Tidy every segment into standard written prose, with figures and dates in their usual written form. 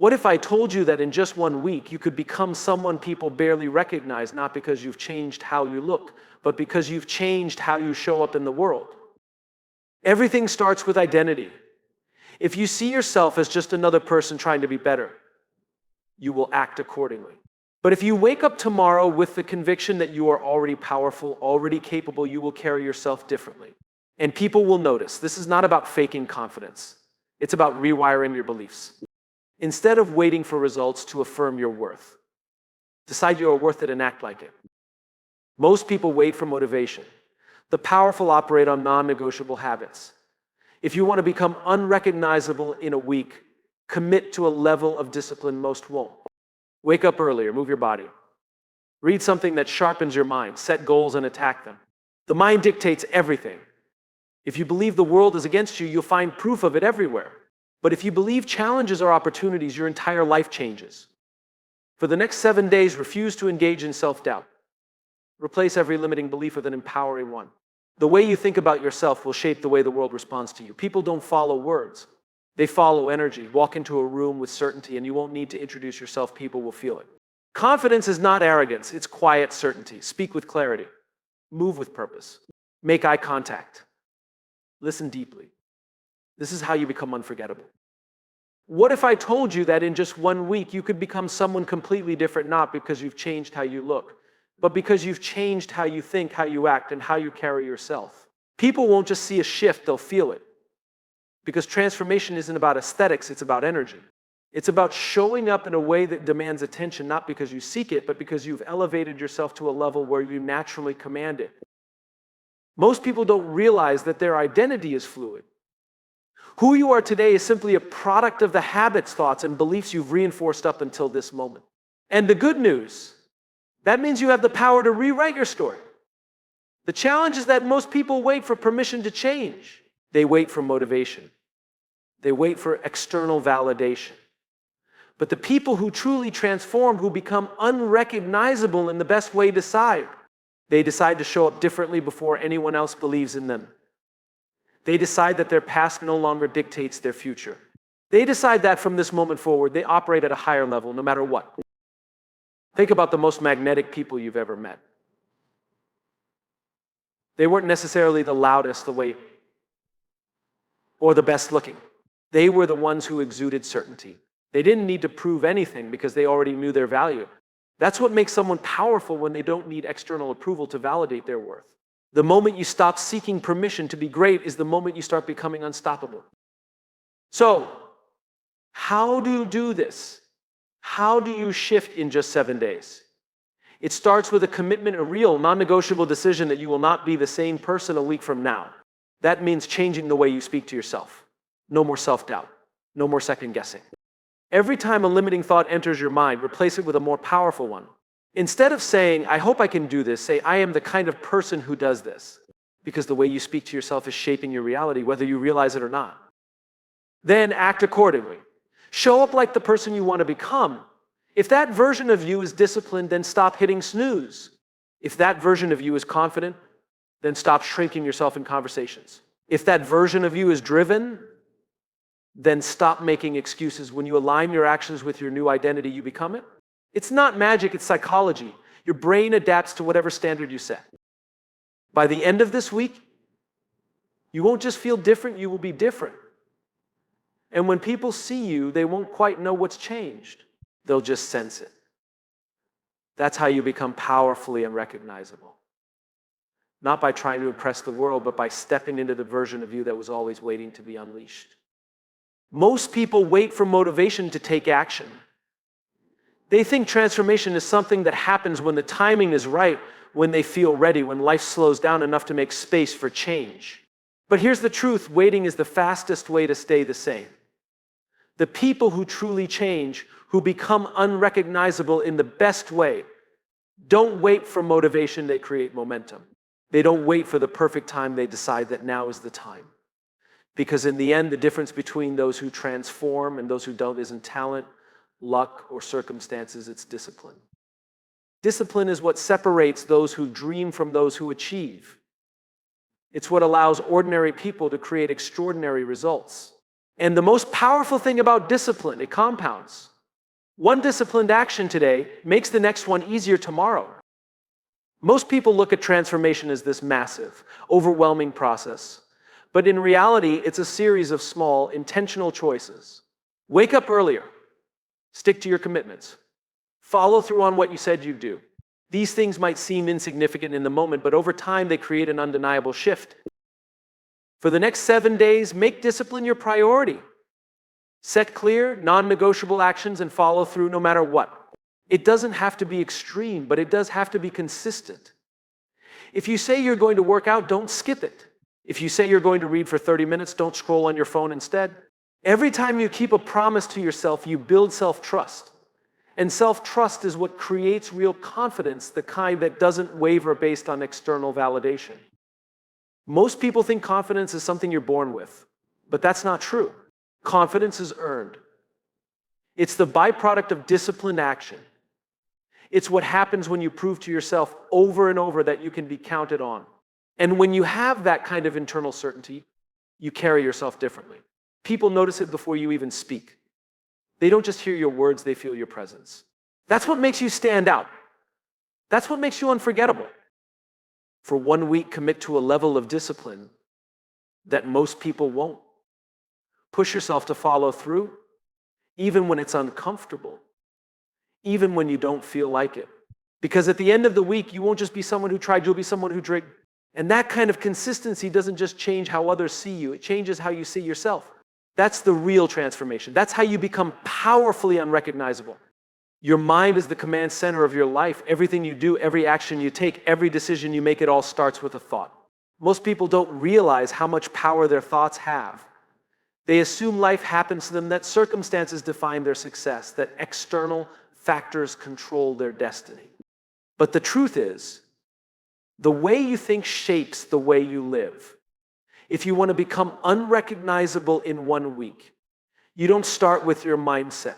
What if I told you that in just 1 week you could become someone people barely recognize, not because you've changed how you look, but because you've changed how you show up in the world? Everything starts with identity. If you see yourself as just another person trying to be better, you will act accordingly. But if you wake up tomorrow with the conviction that you are already powerful, already capable, you will carry yourself differently. And people will notice. This is not about faking confidence. It's about rewiring your beliefs. Instead of waiting for results to affirm your worth, decide you are worth it and act like it. Most people wait for motivation. The powerful operate on non-negotiable habits. If you want to become unrecognizable in a week, commit to a level of discipline most won't. Wake up earlier, move your body. Read something that sharpens your mind, set goals and attack them. The mind dictates everything. If you believe the world is against you, you'll find proof of it everywhere. But if you believe challenges are opportunities, your entire life changes. For the next 7 days, refuse to engage in self-doubt. Replace every limiting belief with an empowering one. The way you think about yourself will shape the way the world responds to you. People don't follow words. They follow energy. Walk into a room with certainty and you won't need to introduce yourself. People will feel it. Confidence is not arrogance. It's quiet certainty. Speak with clarity. Move with purpose. Make eye contact. Listen deeply. This is how you become unforgettable. What if I told you that in just 1 week you could become someone completely different, not because you've changed how you look, but because you've changed how you think, how you act, and how you carry yourself? People won't just see a shift, they'll feel it. Because transformation isn't about aesthetics, it's about energy. It's about showing up in a way that demands attention, not because you seek it, but because you've elevated yourself to a level where you naturally command it. Most people don't realize that their identity is fluid. Who you are today is simply a product of the habits, thoughts, and beliefs you've reinforced up until this moment. And the good news, that means you have the power to rewrite your story. The challenge is that most people wait for permission to change. They wait for motivation. They wait for external validation. But the people who truly transform, who become unrecognizable in the best way, decide. They decide to show up differently before anyone else believes in them. They decide that their past no longer dictates their future. They decide that from this moment forward, they operate at a higher level no matter what. Think about the most magnetic people you've ever met. They weren't necessarily the loudest, or the best looking. They were the ones who exuded certainty. They didn't need to prove anything because they already knew their value. That's what makes someone powerful, when they don't need external approval to validate their worth. The moment you stop seeking permission to be great is the moment you start becoming unstoppable. So, how do you do this? How do you shift in just 7 days? It starts with a commitment, a real, non-negotiable decision that you will not be the same person a week from now. That means changing the way you speak to yourself. No more self-doubt. No more second guessing. Every time a limiting thought enters your mind, replace it with a more powerful one. Instead of saying, I hope I can do this, say, I am the kind of person who does this. Because the way you speak to yourself is shaping your reality, whether you realize it or not. Then act accordingly. Show up like the person you want to become. If that version of you is disciplined, then stop hitting snooze. If that version of you is confident, then stop shrinking yourself in conversations. If that version of you is driven, then stop making excuses. When you align your actions with your new identity, you become it. It's not magic, it's psychology. Your brain adapts to whatever standard you set. By the end of this week, you won't just feel different, you will be different. And when people see you, they won't quite know what's changed. They'll just sense it. That's how you become powerfully unrecognizable. Not by trying to impress the world, but by stepping into the version of you that was always waiting to be unleashed. Most people wait for motivation to take action. They think transformation is something that happens when the timing is right, when they feel ready, when life slows down enough to make space for change. But here's the truth, waiting is the fastest way to stay the same. The people who truly change, who become unrecognizable in the best way, don't wait for motivation, they create momentum. They don't wait for the perfect time, they decide that now is the time. Because in the end, the difference between those who transform and those who don't isn't talent, luck, or circumstances, it's discipline. Discipline is what separates those who dream from those who achieve. It's what allows ordinary people to create extraordinary results. And the most powerful thing about discipline, it compounds. One disciplined action today makes the next one easier tomorrow. Most people look at transformation as this massive, overwhelming process. But in reality, it's a series of small, intentional choices. Wake up earlier. Stick to your commitments. Follow through on what you said you'd do. These things might seem insignificant in the moment, but over time they create an undeniable shift. For the next 7 days, make discipline your priority. Set clear, non-negotiable actions and follow through no matter what. It doesn't have to be extreme, but it does have to be consistent. If you say you're going to work out, don't skip it. If you say you're going to read for 30 minutes, don't scroll on your phone instead. Every time you keep a promise to yourself, you build self-trust. And self-trust is what creates real confidence, the kind that doesn't waver based on external validation. Most people think confidence is something you're born with, but that's not true. Confidence is earned. It's the byproduct of disciplined action. It's what happens when you prove to yourself over and over that you can be counted on. And when you have that kind of internal certainty, you carry yourself differently. People notice it before you even speak. They don't just hear your words, they feel your presence. That's what makes you stand out. That's what makes you unforgettable. For 1 week, commit to a level of discipline that most people won't. Push yourself to follow through, even when it's uncomfortable, even when you don't feel like it. Because at the end of the week, you won't just be someone who tried, you'll be someone who drank. And that kind of consistency doesn't just change how others see you, it changes how you see yourself. That's the real transformation. That's how you become powerfully unrecognizable. Your mind is the command center of your life. Everything you do, every action you take, every decision you make, it all starts with a thought. Most people don't realize how much power their thoughts have. They assume life happens to them, that circumstances define their success, that external factors control their destiny. But the truth is, the way you think shapes the way you live. If you want to become unrecognizable in 1 week, you don't start with your mindset.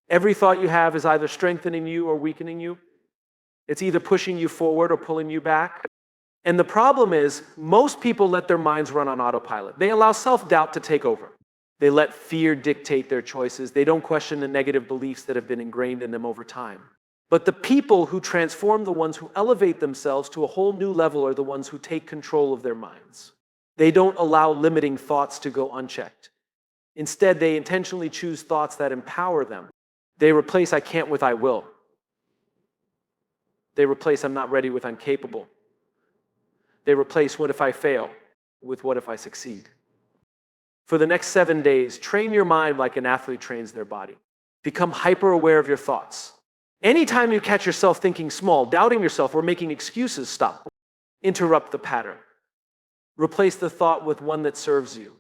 Every thought you have is either strengthening you or weakening you. It's either pushing you forward or pulling you back. And the problem is, most people let their minds run on autopilot. They allow self-doubt to take over. They let fear dictate their choices. They don't question the negative beliefs that have been ingrained in them over time. But the people who transform, the ones who elevate themselves to a whole new level, are the ones who take control of their minds. They don't allow limiting thoughts to go unchecked. Instead, they intentionally choose thoughts that empower them. They replace "I can't" with "I will." They replace "I'm not ready" with "I'm capable." They replace "what if I fail" with "what if I succeed." For the next 7 days, train your mind like an athlete trains their body. Become hyper-aware of your thoughts. Anytime you catch yourself thinking small, doubting yourself, or making excuses, stop. Interrupt the pattern. Replace the thought with one that serves you.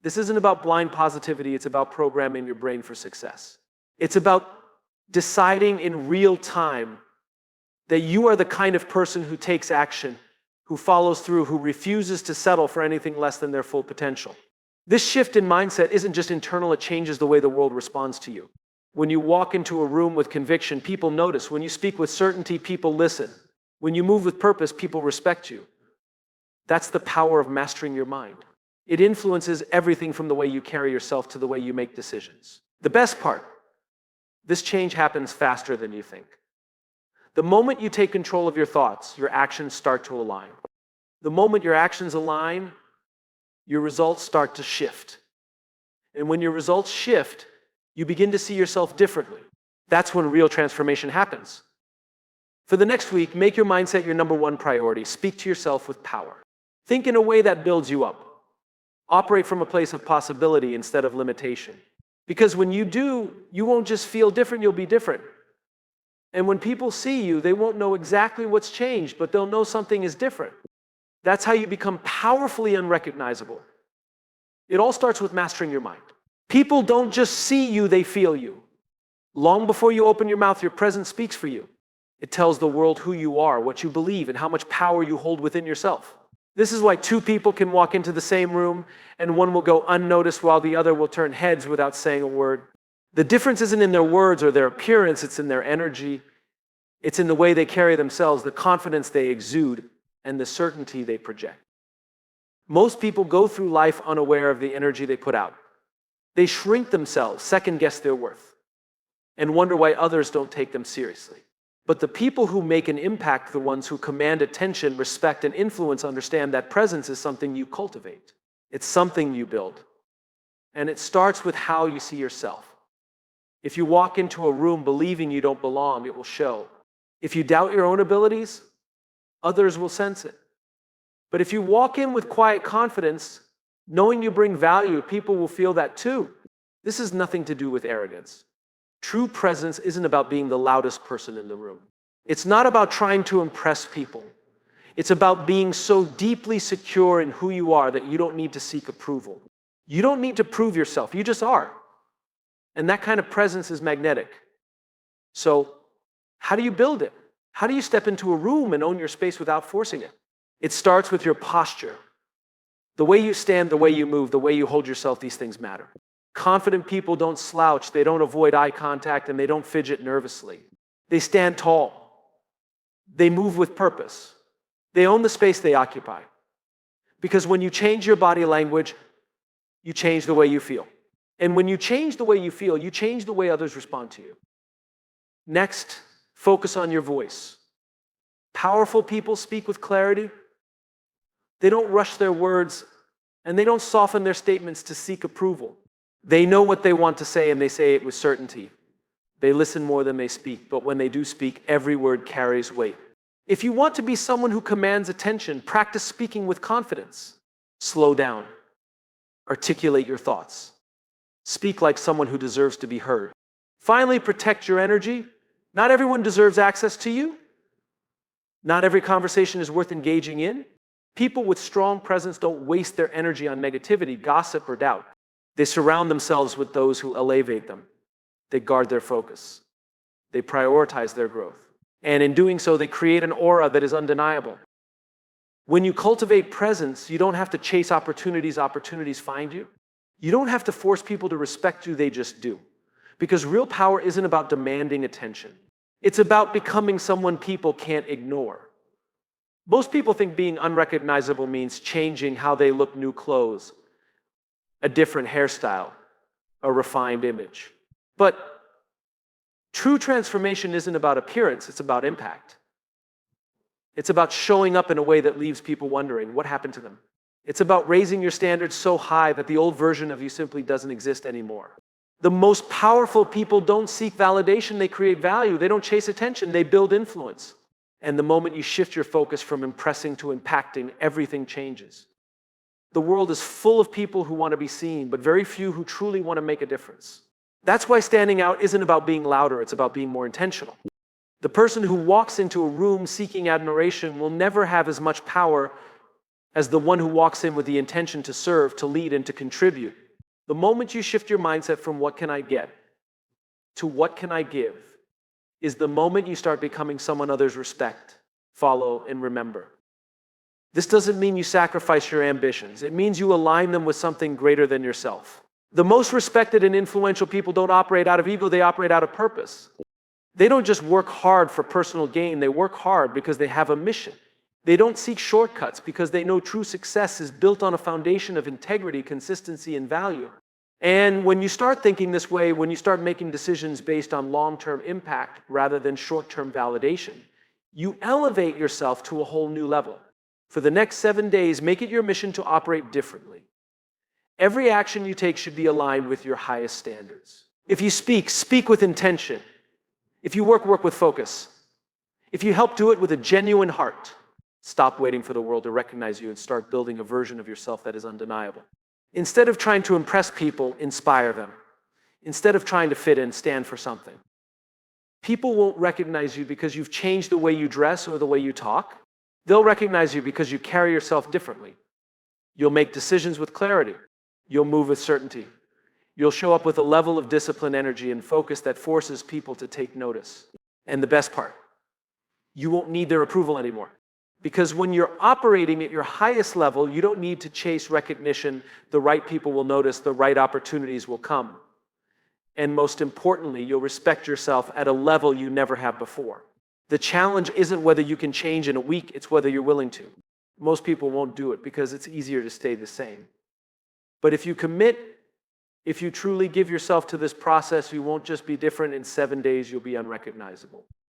This isn't about blind positivity, it's about programming your brain for success. It's about deciding in real time that you are the kind of person who takes action, who follows through, who refuses to settle for anything less than their full potential. This shift in mindset isn't just internal, it changes the way the world responds to you. When you walk into a room with conviction, people notice. When you speak with certainty, people listen. When you move with purpose, people respect you. That's the power of mastering your mind. It influences everything from the way you carry yourself to the way you make decisions. The best part, this change happens faster than you think. The moment you take control of your thoughts, your actions start to align. The moment your actions align, your results start to shift. And when your results shift, you begin to see yourself differently. That's when real transformation happens. For the next week, make your mindset your number one priority. Speak to yourself with power. Think in a way that builds you up. Operate from a place of possibility instead of limitation. Because when you do, you won't just feel different, you'll be different. And when people see you, they won't know exactly what's changed, but they'll know something is different. That's how you become powerfully unrecognizable. It all starts with mastering your mind. People don't just see you, they feel you. Long before you open your mouth, your presence speaks for you. It tells the world who you are, what you believe, and how much power you hold within yourself. This is why two people can walk into the same room and one will go unnoticed while the other will turn heads without saying a word. The difference isn't in their words or their appearance, it's in their energy. It's in the way they carry themselves, the confidence they exude, and the certainty they project. Most people go through life unaware of the energy they put out. They shrink themselves, second-guess their worth. and wonder why others don't take them seriously. But the people who make an impact, the ones who command attention, respect, and influence, understand that presence is something you cultivate. It's something you build. And it starts with how you see yourself. If you walk into a room believing you don't belong, it will show. If you doubt your own abilities, others will sense it. But if you walk in with quiet confidence, knowing you bring value, people will feel that too. This has nothing to do with arrogance. True presence isn't about being the loudest person in the room. It's not about trying to impress people. It's about being so deeply secure in who you are that you don't need to seek approval. You don't need to prove yourself, you just are. And that kind of presence is magnetic. So, how do you build it? How do you step into a room and own your space without forcing it? It starts with your posture. The way you stand, the way you move, the way you hold yourself, these things matter. Confident people don't slouch, they don't avoid eye contact, and they don't fidget nervously. They stand tall. They move with purpose. They own the space they occupy. Because when you change your body language, you change the way you feel. And when you change the way you feel, you change the way others respond to you. Next, focus on your voice. Powerful people speak with clarity. They don't rush their words, and they don't soften their statements to seek approval. They know what they want to say, and they say it with certainty. They listen more than they speak, but when they do speak, every word carries weight. If you want to be someone who commands attention, practice speaking with confidence. Slow down. Articulate your thoughts. Speak like someone who deserves to be heard. Finally, protect your energy. Not everyone deserves access to you. Not every conversation is worth engaging in. People with strong presence don't waste their energy on negativity, gossip, or doubt. They surround themselves with those who elevate them. They guard their focus. They prioritize their growth. And in doing so, they create an aura that is undeniable. When you cultivate presence, you don't have to chase opportunities, opportunities find you. You don't have to force people to respect you, they just do. Because real power isn't about demanding attention. It's about becoming someone people can't ignore. Most people think being unrecognizable means changing how they look, new clothes, a different hairstyle, a refined image. But true transformation isn't about appearance, it's about impact. It's about showing up in a way that leaves people wondering what happened to them. It's about raising your standards so high that the old version of you simply doesn't exist anymore. The most powerful people don't seek validation, they create value. They don't chase attention, they build influence. And the moment you shift your focus from impressing to impacting, everything changes. The world is full of people who want to be seen, but very few who truly want to make a difference. That's why standing out isn't about being louder, it's about being more intentional. The person who walks into a room seeking admiration will never have as much power as the one who walks in with the intention to serve, to lead, and to contribute. The moment you shift your mindset from what can I get to what can I give is the moment you start becoming someone others respect, follow, and remember. This doesn't mean you sacrifice your ambitions. It means you align them with something greater than yourself. The most respected and influential people don't operate out of ego, they operate out of purpose. They don't just work hard for personal gain, they work hard because they have a mission. They don't seek shortcuts because they know true success is built on a foundation of integrity, consistency, and value. And when you start thinking this way, when you start making decisions based on long-term impact rather than short-term validation, you elevate yourself to a whole new level. For the next 7 days, make it your mission to operate differently. Every action you take should be aligned with your highest standards. If you speak, speak with intention. If you work, work with focus. If you help, do it with a genuine heart. Stop waiting for the world to recognize you and start building a version of yourself that is undeniable. Instead of trying to impress people, inspire them. Instead of trying to fit in, stand for something. People won't recognize you because you've changed the way you dress or the way you talk. They'll recognize you because you carry yourself differently. You'll make decisions with clarity. You'll move with certainty. You'll show up with a level of discipline, energy, and focus that forces people to take notice. And the best part, you won't need their approval anymore. Because when you're operating at your highest level, you don't need to chase recognition. The right people will notice, the right opportunities will come. And most importantly, you'll respect yourself at a level you never have before. The challenge isn't whether you can change in a week, it's whether you're willing to. Most people won't do it because it's easier to stay the same. But if you commit, If you truly give yourself to this process, you won't just be different. In 7 days, you'll be unrecognizable.